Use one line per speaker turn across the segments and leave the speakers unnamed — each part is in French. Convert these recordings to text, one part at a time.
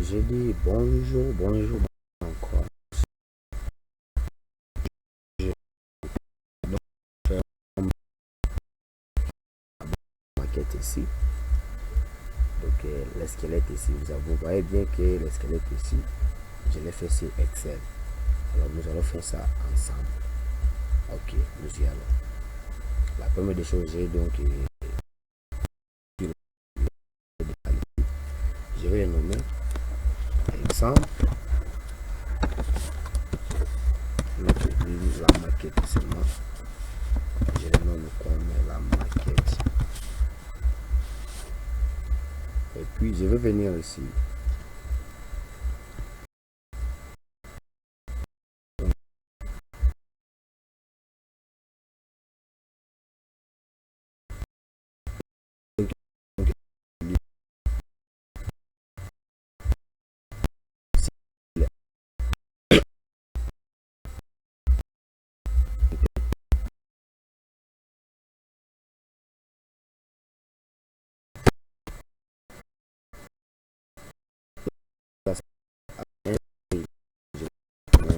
j'ai dit bonjour, bonjour encore. Je donc faire une maquette ici. Donc le squelette ici, vous voyez bien que le squelette ici, je l'ai fait sur Excel. Alors nous allons faire ça ensemble. Ok, nous y allons. La première des choses, j'ai donc je vais le nommer exemple. La maquette seulement. Je le nomme comme la maquette. Et puis je vais venir ici.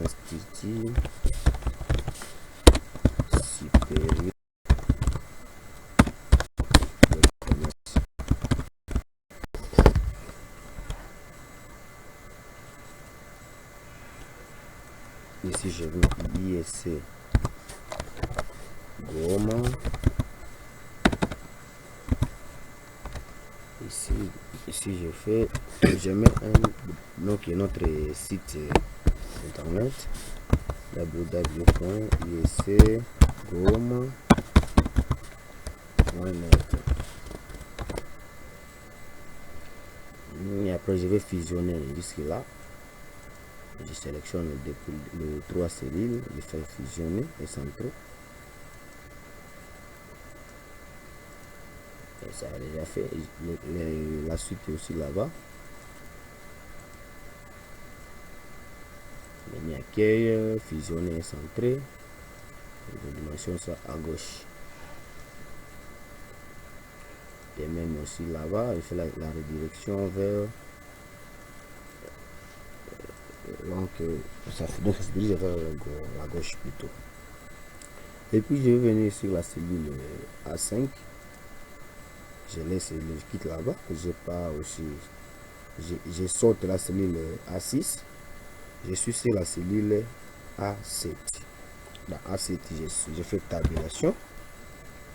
Institut supérieur de commerce. Ici je veux ISC Goma. Ici je mets donc notre site internet www.iscgoma.net. Et après je vais fusionner jusque là. Je sélectionne les 3 cellules, je fais fusionner et centrer. Et ça a déjà fait. La suite est aussi là-bas. Menu accueil, fusionner et centrer. Je dimensionne ça à gauche. Et même aussi là-bas, il fait la redirection vers. Donc ça se dirige vers la gauche plutôt. Et puis je vais venir sur la cellule A5. Je quitte là-bas. Je pars aussi. Je saute la cellule A6. Je suis sur la cellule A7. Dans A7, je fais tabulation.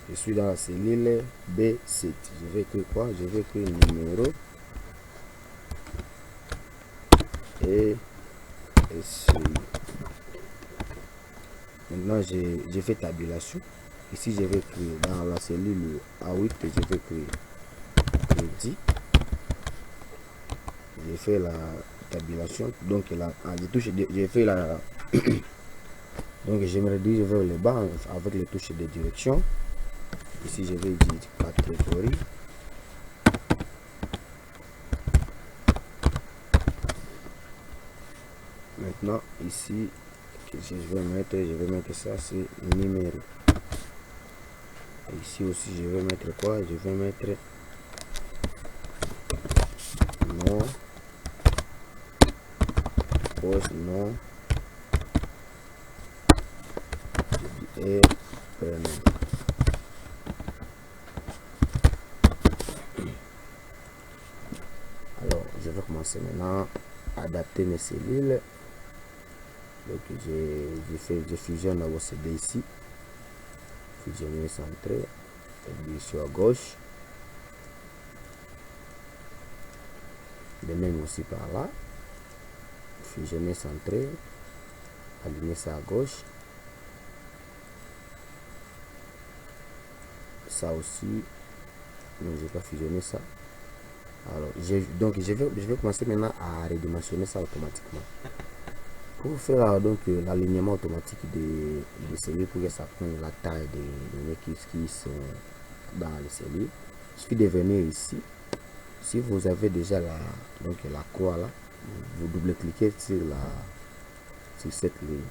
Je suis dans la cellule B7. Je vais écrire quoi? Je vais écrire numéro et celui. Maintenant, j'ai fait tabulation. Ici, je vais écrire dans la cellule A8, je vais écrire crédit. J'ai fait la tabulation. Donc, là, j'ai fait la. Donc, je me redirige vers le bas avec les touches de direction. Ici, je vais dire catégorie. Maintenant, ici, je vais mettre ça, c'est numéro. Ici aussi, je vais mettre quoi? Je vais mettre nom, poste, nom et prénom. Alors, je vais commencer maintenant à adapter mes cellules. Donc, je fusionne la OCD ici. Fusionner centré. Et sur à gauche. De même aussi par là. Fusionner centré. Aligner ça à gauche. Ça aussi. Non, je vais pas fusionner ça. Alors, je vais commencer maintenant à redimensionner ça automatiquement. Pour faire donc l'alignement automatique des cellules, pour que ça prenne la taille des données qui sont dans les cellules, il suffit de venir ici. Si vous avez déjà la croix là, vous double-cliquez sur cette ligne.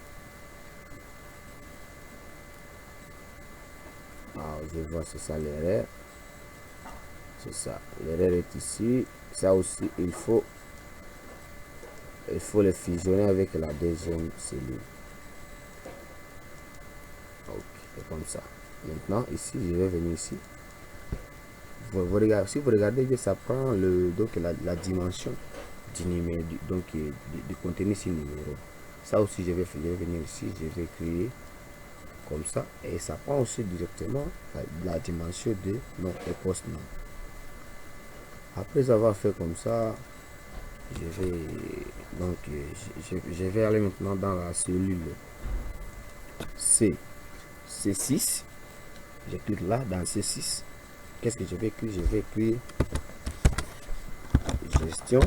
Alors, je vois, c'est ça l'erreur. C'est ça, l'erreur est ici. Ça aussi, il faut il faut les fusionner avec la deuxième cellule. Ok, comme ça. Maintenant, ici, je vais venir ici. Si vous regardez bien, ça prend la dimension du numéro, du contenu sur numéro. Ça aussi, je vais venir ici, je vais créer comme ça, et ça prend aussi directement la dimension de nom et post nom. Après avoir fait comme ça, je vais aller maintenant dans la cellule C6. Je clique là dans C6. Qu'est-ce que je vais écrire? Je vais écrire gestion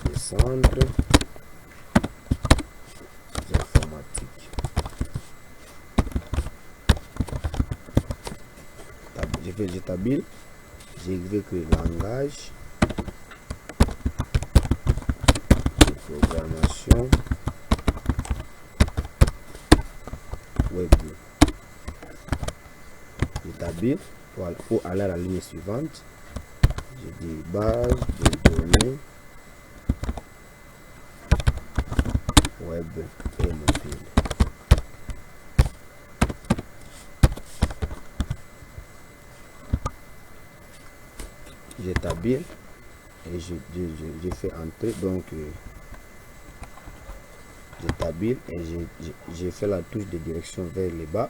des centres informatiques. J'établis. Je vais écrire langage de programmation web. J'établis pour aller à la ligne suivante. Je dis base de données web et mobile. J'établis et je fais entrer, donc j'établis et je fais la touche de direction vers le bas.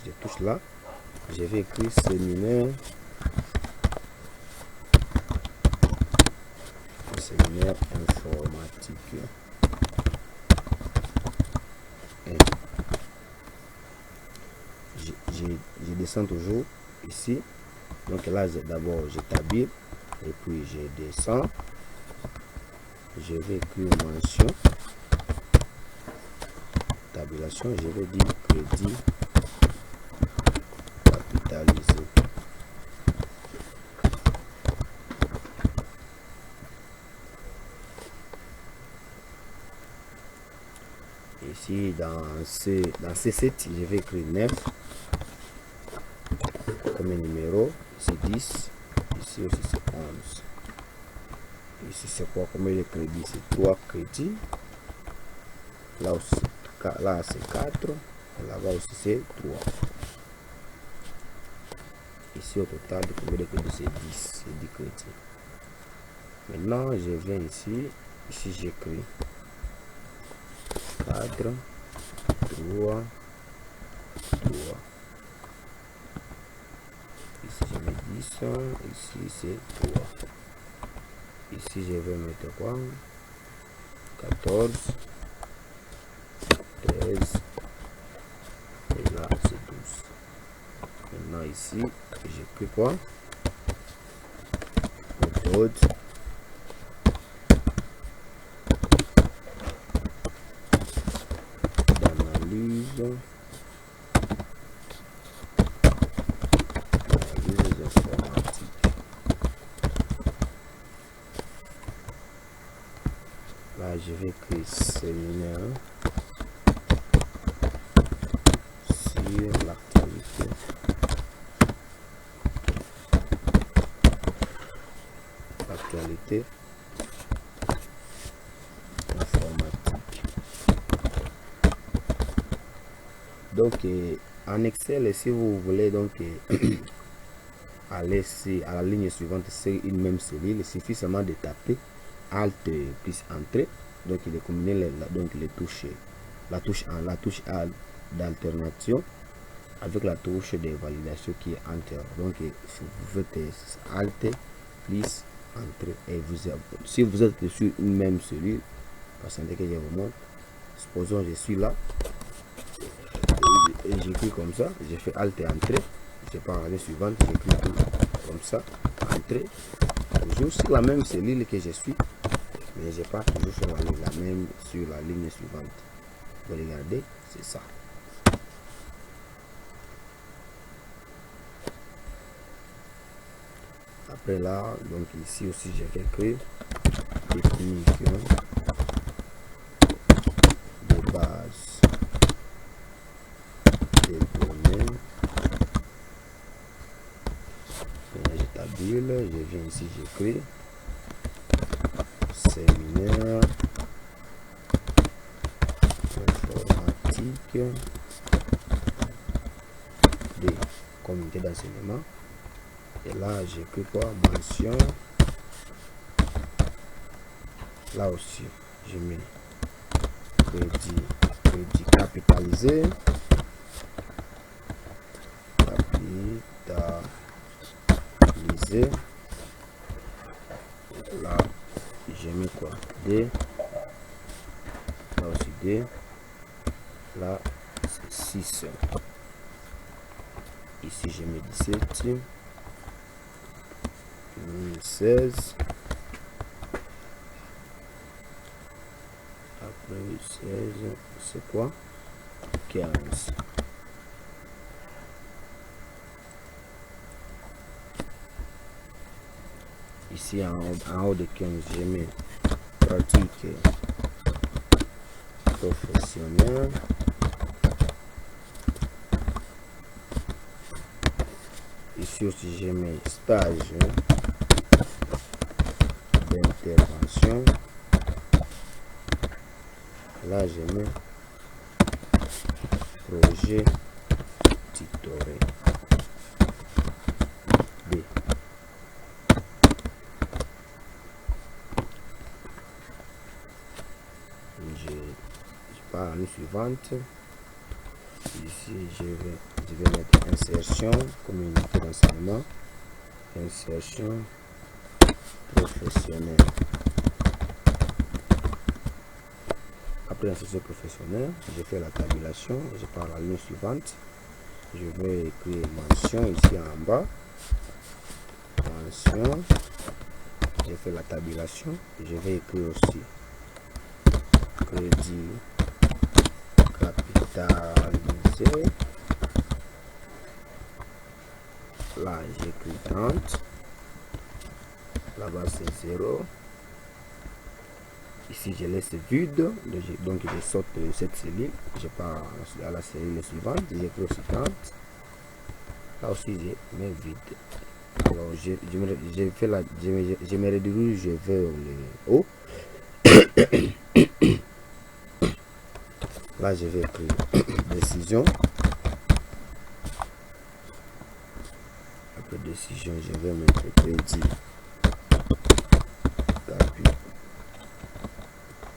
Je touche là, je vais écrire séminaire informatique. Et je descends toujours ici. Donc là, d'abord j'établis et puis je descends. Je vais écrire mention tabulation. Je vais dire crédit capitalisé. Ici dans C7, je vais écrire 9 comme un numéro. Ici 10. Ici aussi c'est 11. Ici c'est quoi? Comme le crédit? C'est 3 crédits. Là aussi, là c'est 4. Et là-bas aussi c'est 3. Ici au total, combien de crédits? C'est 10. C'est 10 crédits. Maintenant je viens ici. Ici j'écris 4, 3, 3. Ici je mets 10, ici c'est 3. Ici je vais mettre quoi? 14, 13, et là c'est 12. Maintenant ici, j'écris quoi? Méthode d'analyse informatique. Là, je vais écrire séminaire sur l'actualité. L'actualité informatique. Donc, en Excel, si vous voulez donc aller à la ligne suivante, c'est une même cellule. Il suffit seulement de taper Alt plus Entrée. Donc, il est combiné les touches, la touche d'alternation avec la touche de validation qui est Enter. Donc, vous faites Alt plus Entrée. Et si vous êtes sur une même cellule, patientez que je vous montre. Supposons je suis là et j'écris comme ça. J'ai fait Alt et Entrée. Je pars à la ligne suivante. J'écris tout comme ça. Entrée. Toujours sur la même cellule que je suis. Mais je pars toujours sur la même sur la ligne suivante. Vous regardez, c'est ça. Après là, donc ici aussi je vais écrire définition de base des données. J'établis, je viens ici, j'écris séminaire D comme unité d'enseignement. Et là, j'écris quoi? Mention. Là aussi, je mets crédit capitalisé. Capitalisé. Là, j'ai mis quoi? D. Là aussi D. Là, c'est 6. Ici, j'ai mis 17. 16. Après 16, c'est quoi? 15. Ici, en haut de 15, je mets pratique professionnelle. Ici aussi, je mets stage d'intervention. Là, je mets projet tutoré. B. Je pars à l'année suivante. Ici, je vais mettre insertion, communauté d'enseignement, insertion professionnelle. Après l'insertion professionnelle, je fais la tabulation, je pars à la ligne suivante. Je vais écrire mention ici en bas. Mention. Je fais la tabulation. Je vais écrire aussi crédit capitalisé. Là, j'écris 30. Là-bas, c'est 0. Ici, je laisse vide. Donc, je saute cette cellule. Je pars à la cellule suivante. J'écris aussi 30. Là aussi, je mets vide. Alors, je me redirige vers le haut. Là, je vais écrire décision. Après décision, je vais mettre crédit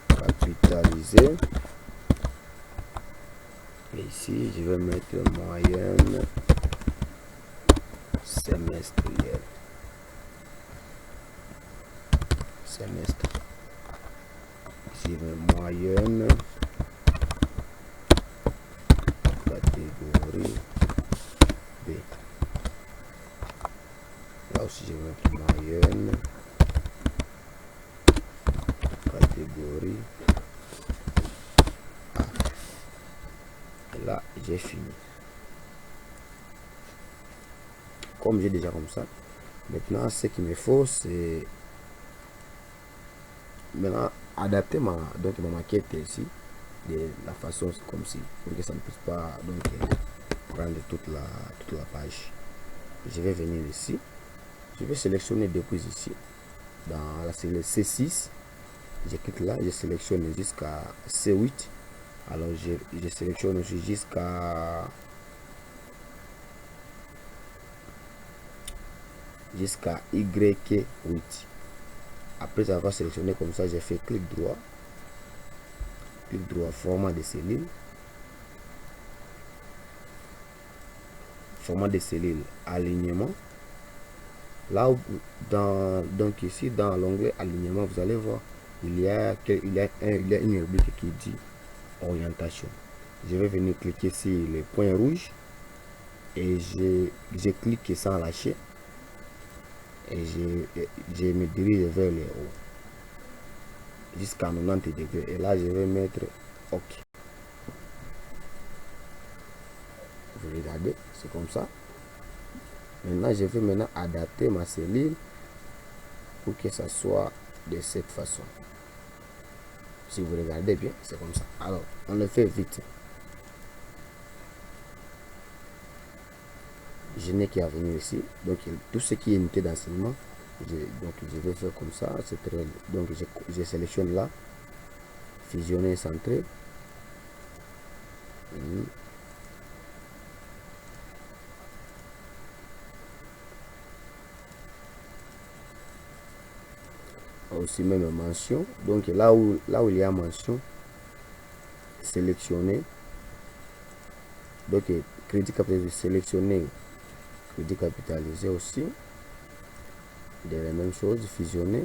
capitalisé. Et ici, je vais mettre moyenne semestrielle. Semestre. Ici, moyenne catégorie B. Là aussi, je vais mettre moyenne catégorie A. Et là, j'ai fini. Comme j'ai déjà comme ça, maintenant, ce qu'il me faut, c'est maintenant adapter ma maquette ici de la façon comme ci, pour que ça ne puisse pas donc prendre toute la page. Je vais venir ici, je vais sélectionner depuis ici dans la cellule C6. Je clique là, je sélectionne jusqu'à C8. Alors je sélectionne aussi jusqu'à Y8. Après avoir sélectionné comme ça, j'ai fait clic droit, format de cellule, alignement. Là où, donc ici dans l'onglet alignement, vous allez voir il y a une rubrique qui dit orientation. Je vais venir cliquer sur le point rouge et je clique sans lâcher et je me dirige vers le haut jusqu'à 90 degrés. Et là, je vais mettre OK. Vous regardez, c'est comme ça. Maintenant, je vais adapter ma cellule pour que ça soit de cette façon. Si vous regardez bien, c'est comme ça. Alors, on le fait vite. Je n'ai qu'à venir ici. Donc, tout ce qui est unité d'enseignement, je vais faire comme ça. Donc, je sélectionne là, fusionner, centrer. Aussi même mention, donc là où il y a mention, sélectionner, donc crédit capitalisé, sélectionner crédit capitalisé aussi, de la même chose, fusionner,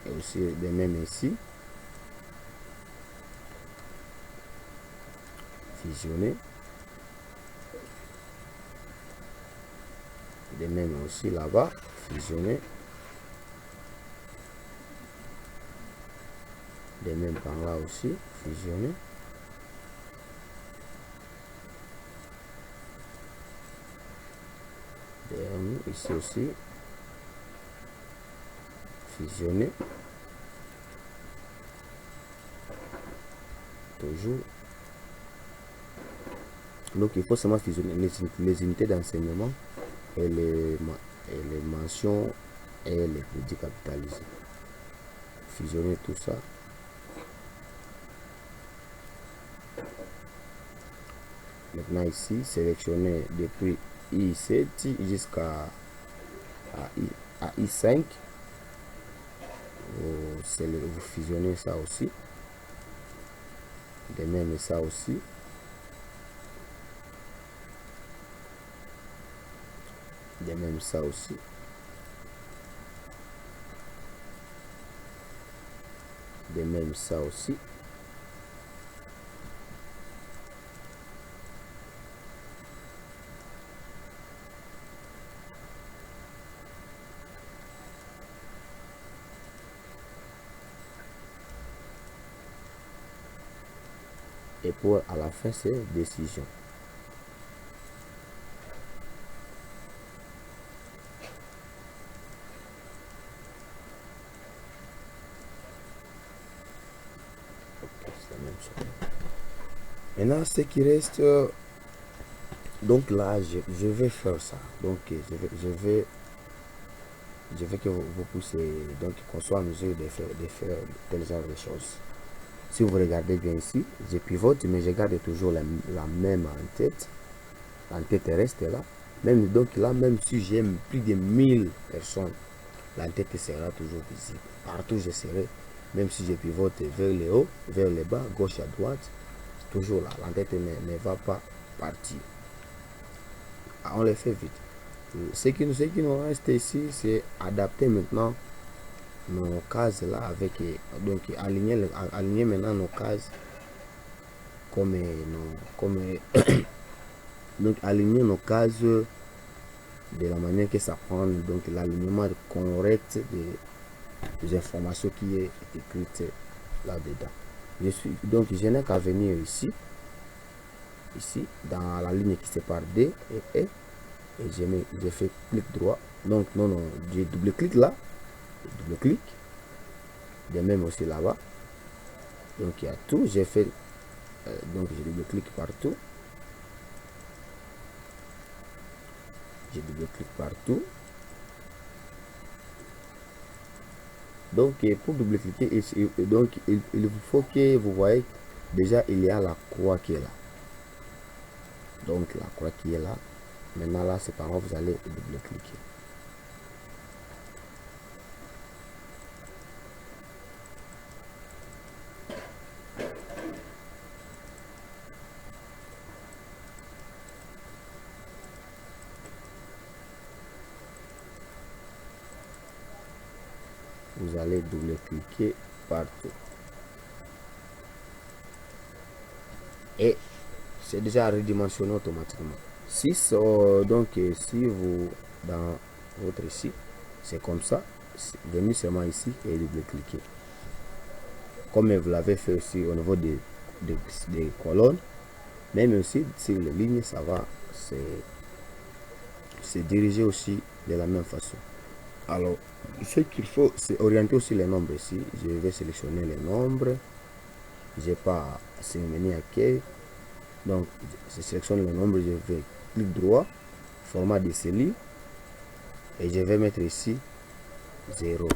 et aussi de même ici, fusionner, de même aussi là-bas, fusionner, de même par là aussi, fusionner, ici aussi, fusionner, toujours. Donc il faut seulement fusionner les unités d'enseignement et les mentions et les crédits capitalisés. Fusionner tout ça. Maintenant ici, sélectionner depuis I7 jusqu'à I5. Vous fusionnez ça aussi. De même ça aussi. De même ça aussi. De même ça aussi. Et pour à la fin, c'est décision. Maintenant, ce qui reste, donc là, je vais faire ça. Donc, je vais que vous poussez, donc qu'on soit en mesure de faire tel genre de choses. Si vous regardez bien ici, je pivote, mais je garde toujours la même en tête. En tête reste là. Même, donc là, même si j'ai plus de 1000 personnes, la tête sera toujours visible. Partout je serai, même si je pivote vers le haut, vers le bas, gauche à droite, toujours là. La tête ne va pas partir. On le fait vite. Ce qui nous reste ici, c'est adapter maintenant nos cases là avec, donc aligner maintenant nos cases comme donc aligner nos cases de la manière que ça prend, donc l'alignement correct des informations qui est écrite là-dedans. Donc je n'ai qu'à venir ici dans la ligne qui sépare D et E, et je fais clic droit. Donc non, je double clic là, double clic, de même aussi là-bas. Donc il y a tout, j'ai fait, donc je double clic partout, je double clic partout. Donc pour double cliquer, donc il faut que vous voyez déjà il y a la croix qui est là. Donc la croix qui est là. Maintenant là, c'est par là vous allez double cliquer. Vous allez double cliquer partout. Et c'est déjà redimensionné automatiquement. Donc si vous dans votre ici, c'est comme ça, venez seulement ici et double cliquer. Comme vous l'avez fait aussi au niveau des colonnes, même aussi sur les lignes, ça va se diriger aussi de la même façon. Alors, ce qu'il faut, c'est orienter aussi les nombres ici. Je vais sélectionner les nombres. J'ai pas sélectionné à quai. Donc, je sélectionne le nombre, je vais clic droit, format de CELI, et je vais mettre ici 0.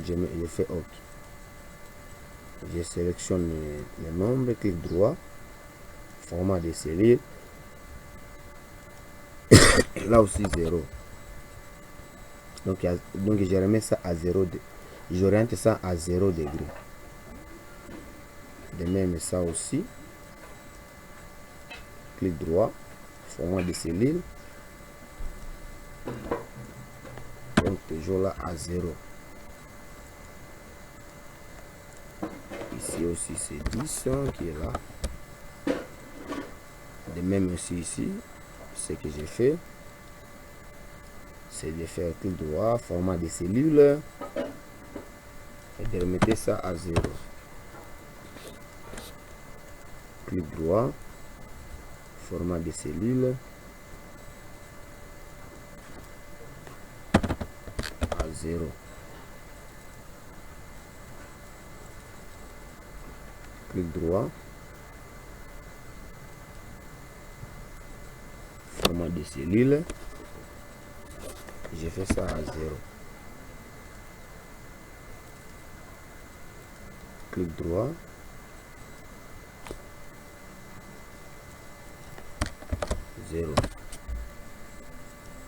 Je fais OK. je sélectionne les nombres, clic droit, format de cellules, là aussi 0. Donc je remets ça à 0, j'oriente ça à 0 degré. De même ça aussi, clic droit, format de cellules, donc toujours là à 0. Ici aussi c'est 10 qui est là. De même aussi ici, ce que j'ai fait, c'est de faire clic droit, format de cellules, et de remettre ça à 0. Clic droit, format de cellules, à 0. Clic droit, format de cellules, j'ai fait ça à 0. Clic droit, 0.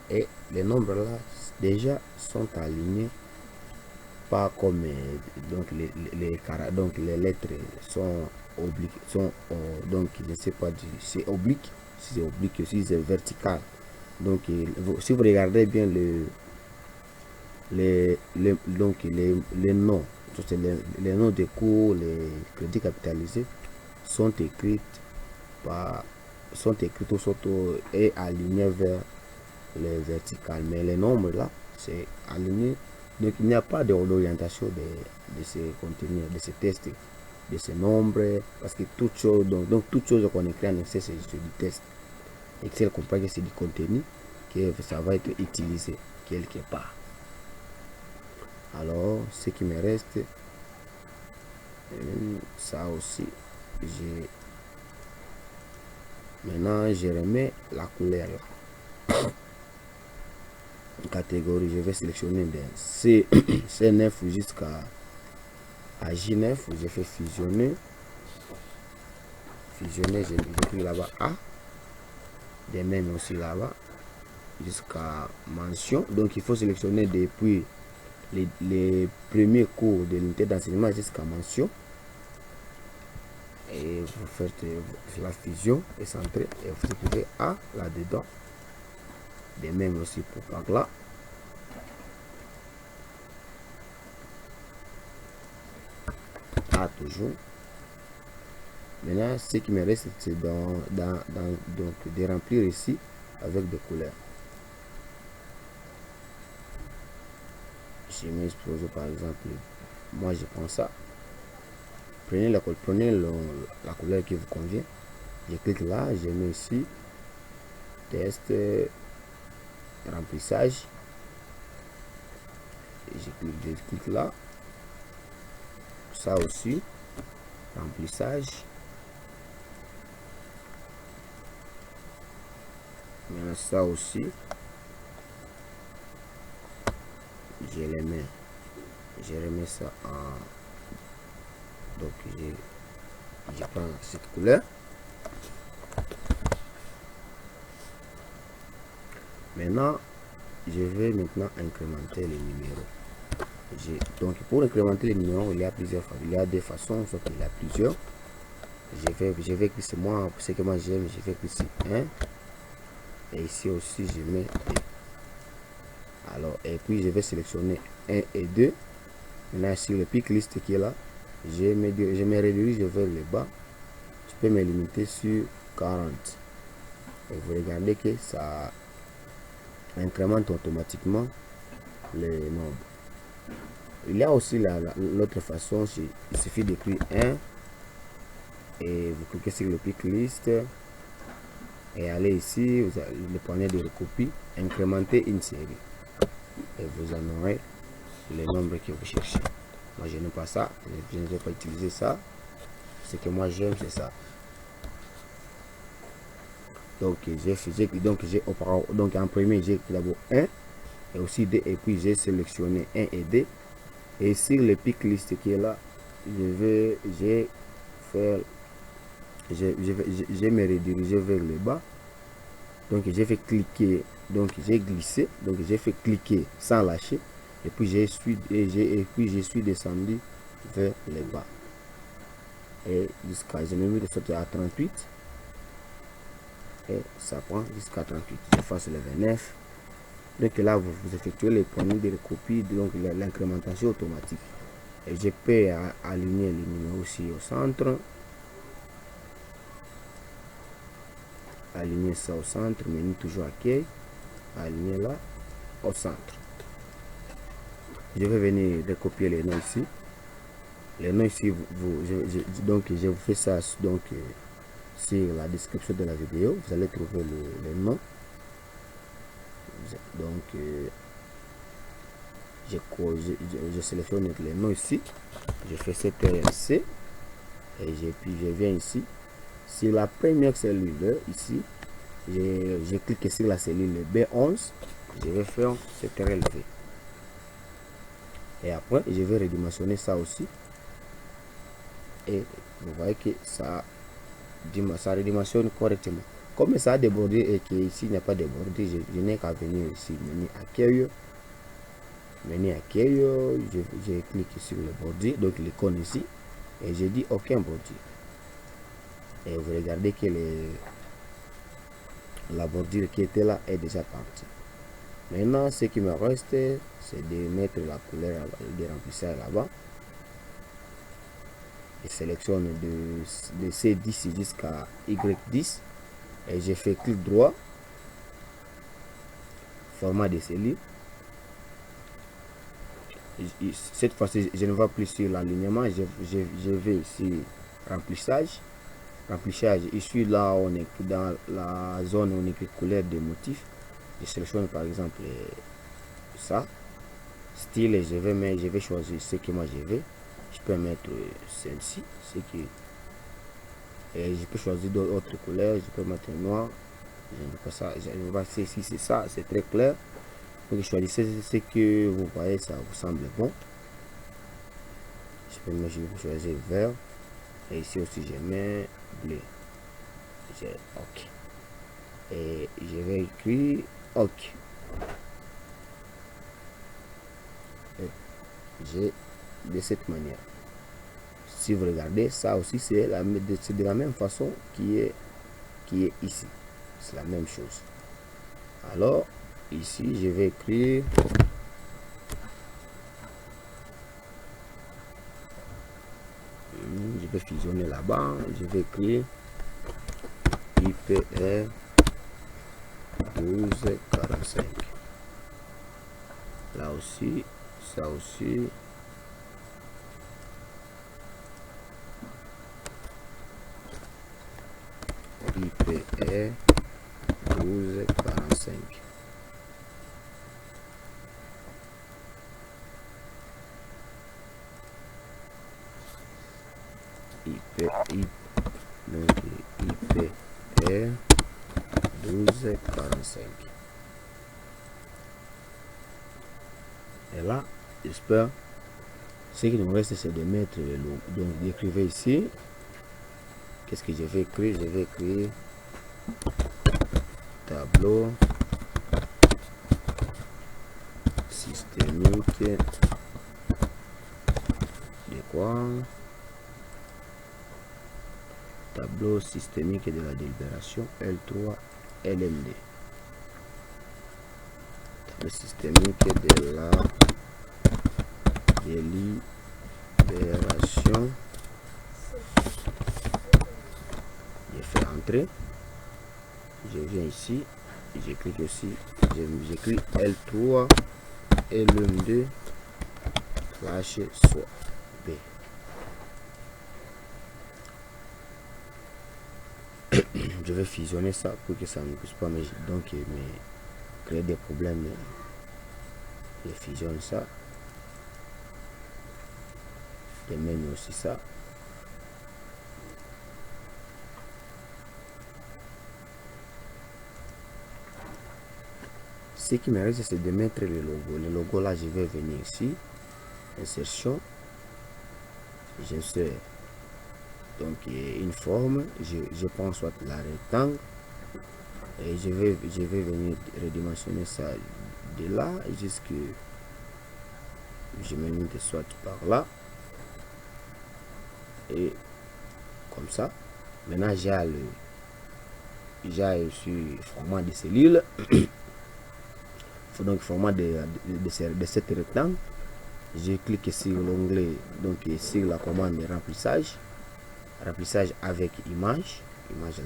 Et les nombres là déjà sont alignés, pas comme donc les lettres sont obliques, donc je ne sais pas, c'est oblique, si c'est oblique, si c'est vertical. Donc si vous regardez bien les noms, les noms de cours, les crédits capitalisés sont écrits et alignés vers les verticales, mais les nombres là c'est aligné. Donc il n'y a pas d'orientation de ces contenus, de ces tests, de ces nombres, parce que toute chose, donc toute chose qu'on écrit en Excel, c'est du test. Excel comprend que c'est du contenu, que ça va être utilisé quelque part. Alors ce qui me reste, ça aussi, maintenant je remets la couleur là. Catégorie, je vais sélectionner de C9 jusqu'à J9, je fais fusionner, j'écris là-bas A, de même aussi là-bas jusqu'à mention. Donc il faut sélectionner depuis les premiers cours de l'unité d'enseignement jusqu'à mention, et vous faites la fusion et centrer, et vous écrivez A là-dedans. De même aussi pour par là. A toujours. Maintenant, ce qui me reste, c'est donc de remplir ici avec des couleurs. Je m'expose par exemple, moi je prends ça. Prenez la couleur qui vous convient. Je clique là, je mets ici test remplissage, et je clique là, ça aussi remplissage. Maintenant ça aussi je remets ça en, donc je prends cette couleur. Maintenant je vais maintenant incrémenter les numéros. Donc pour incrémenter les numéros, il y a plusieurs façons, il y a des façons, sauf qu'il y a plusieurs. Je vais cliquer, moi ce que moi j'aime, je vais cliquer 1, et ici aussi je mets 2. Alors, et puis je vais sélectionner 1 et 2. Maintenant sur le pic liste qui est là, je me redirige vers le bas. Je peux me limiter sur 40, et vous regardez que ça incrémente automatiquement les nombres. Il y a aussi l'autre façon, il suffit d'écrire 1 et vous cliquez sur le pic liste et allez ici, vous allez le poignet de recopie, incrémenter une série, et vous en aurez les nombres que vous cherchez. Moi je n'aime pas ça, je ne vais pas utiliser ça. Ce que moi j'aime, c'est ça. Donc en premier j'ai d'abord 1 et aussi 2, et puis j'ai sélectionné 1 et 2, et sur le pic liste qui est là, j'ai me redirigé vers le bas. Donc j'ai fait cliquer, donc j'ai glissé, donc j'ai fait cliquer sans lâcher, et puis je suis descendu vers le bas. Et jusqu'à, je me mets de sorte à 38. Et ça prend jusqu'à 38. J'efface le 29. Donc là, vous effectuez les planning de copie, donc l'incrémentation automatique. Et je peux aligner les numéros aussi au centre. Aligner ça au centre, menu toujours accueil. Aligner là au centre. Je vais venir recopier les noms ici. Les noms ici, donc je vous fais ça donc sur la description de la vidéo. Vous allez trouver les noms. Donc je sélectionne les noms ici. Je fais CTRL-C et puis je viens ici sur la première cellule ici. Je clique sur la cellule B11. Je vais faire CTRL-V. Et après, je vais redimensionner ça aussi. Et vous voyez que ça redimensionne correctement. Comme ça a débordé et qu'ici il n'y a pas débordé, je n'ai qu'à venir ici, menu accueil. Menu accueil, je clique sur le bordure, donc l'icône ici. Et je dis aucun bordure. Et vous regardez que la bordure qui était là est déjà partie. Maintenant, ce qui me reste, c'est de mettre la couleur de remplissage là-bas. Je sélectionne de C10 jusqu'à Y10 et je fais clic droit, format de cellules. Cette fois-ci, je ne vais plus sur l'alignement, je vais ici remplissage. Remplissage, ici là on est dans la zone où on écrit couleur de motif. Je sélectionne par exemple ça, style, je vais choisir ce que moi je veux. Je peux mettre celle-ci, et je peux choisir d'autres couleurs. Je peux mettre noir. Je vais ici, c'est ça, c'est très clair. Donc choisissez ce que vous voyez, ça vous semble bon. Je peux choisir vert, et ici aussi je mets bleu. OK, et je vais écrire OK. J'ai de cette manière. Si vous regardez, ça aussi c'est de la même façon qui est ici. C'est la même chose. Alors ici je vais écrire je vais fusionner là-bas. Je vais écrire IPR 1245. Là aussi, ça aussi. IPR 1245. IPR 1245. Et là, j'espère, ce qui nous reste, c'est de mettre le logo. Donc, d'écrire ici. Qu'est-ce que je vais écrire? Je vais écrire tableau systémique de quoi? Tableau systémique de la délibération L3 LMD. Tableau systémique de la délibération. Je fais entrer. Je viens ici. J'écris aussi. J'écris L3 LMD slash soit B. Je vais fusionner ça pour que ça ne puisse pas me créer des problèmes. Je fusionne ça. Je mets aussi ça. Ce qui me reste, c'est de mettre le logo. Le logo là, je vais venir ici, insertion, J'insère donc une forme, je prends soit la rectangle et je vais venir redimensionner ça de là jusque je me limite soit par là et comme ça. Maintenant j'ai sur format de cellule. Donc format de cette rectangle. Je clique sur l'onglet, donc sur la commande remplissage avec image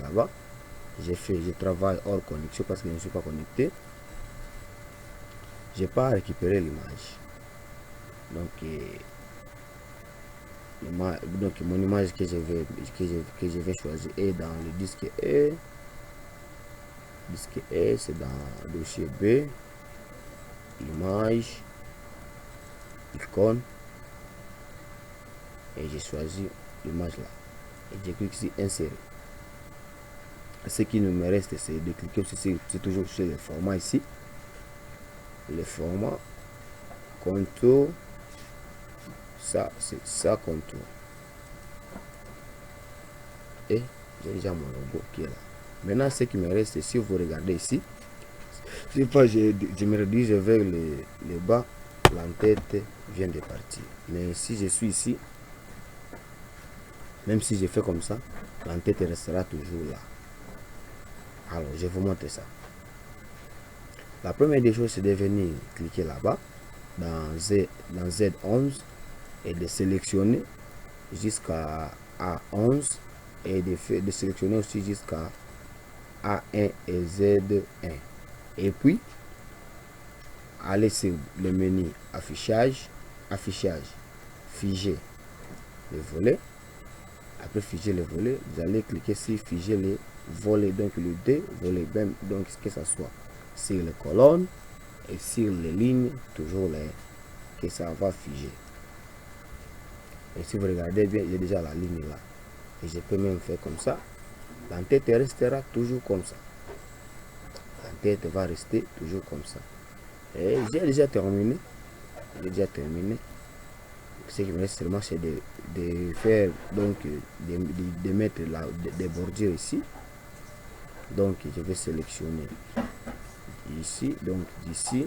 là-bas. Je travaille hors connexion parce que je ne suis pas connecté. Je pas récupérer l'image. Donc mon image que je vais choisir est dans le disque E. Disque E, c'est dans le dossier B. Image, icône, et j'ai choisi l'image là et j'ai cliqué sur insérer. Ce qui ne me reste, c'est de cliquer aussi, c'est toujours sur le format ici, le format contour, ça c'est ça contour, et j'ai déjà mon logo qui est là. Maintenant ce qui me reste, si vous regardez ici, si pas je me redirige vers le bas, l'entête vient de partir. Mais si je suis ici, même si je fais comme ça, l'entête restera toujours là. Alors je vous montre ça. La première des choses, c'est de venir cliquer là-bas dans Z11 et de sélectionner jusqu'à A11 et de sélectionner aussi jusqu'à A1 et Z1. Et puis aller sur le menu affichage, figer le volet. Après figer le volet, vous allez cliquer sur figer les volets, donc le deux volets, donc que ça soit sur les colonnes et sur les lignes, toujours que ça va figer. Et si vous regardez bien, il y a déjà la ligne là. Et je peux même faire comme ça. L'entête restera toujours comme ça. L'entête va rester toujours comme ça. Et j'ai déjà terminé. Ce qui me reste seulement, c'est de faire, donc de mettre des bordures ici. Donc je vais sélectionner ici, donc d'ici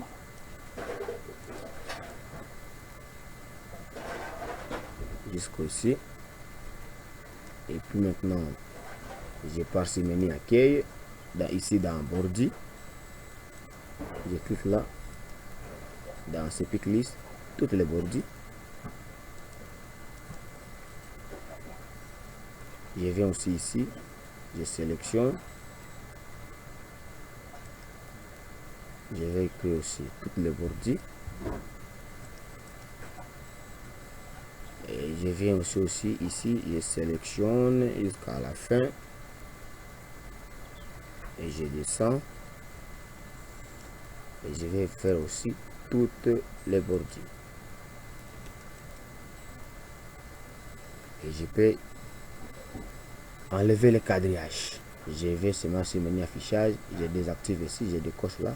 jusqu'ici. Et puis maintenant je pars sur menu accueil, ici dans bordure, je clique là dans ce pick list, toutes les bordures. Je viens aussi ici, je sélectionne, je vais écrire aussi toutes les bordures et je viens aussi ici, je sélectionne jusqu'à la fin et je descends et je vais faire aussi toutes les bordures et je peux enlever le quadrillage. Je vais seulement sur menu affichage, je désactive ici, je décoche là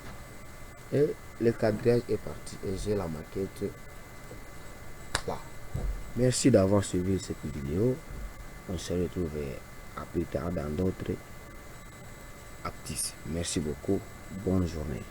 et le quadrillage est parti et j'ai la maquette là. Merci d'avoir suivi cette vidéo. On se retrouve à plus tard dans d'autres actifs. Merci beaucoup. Bonne journée.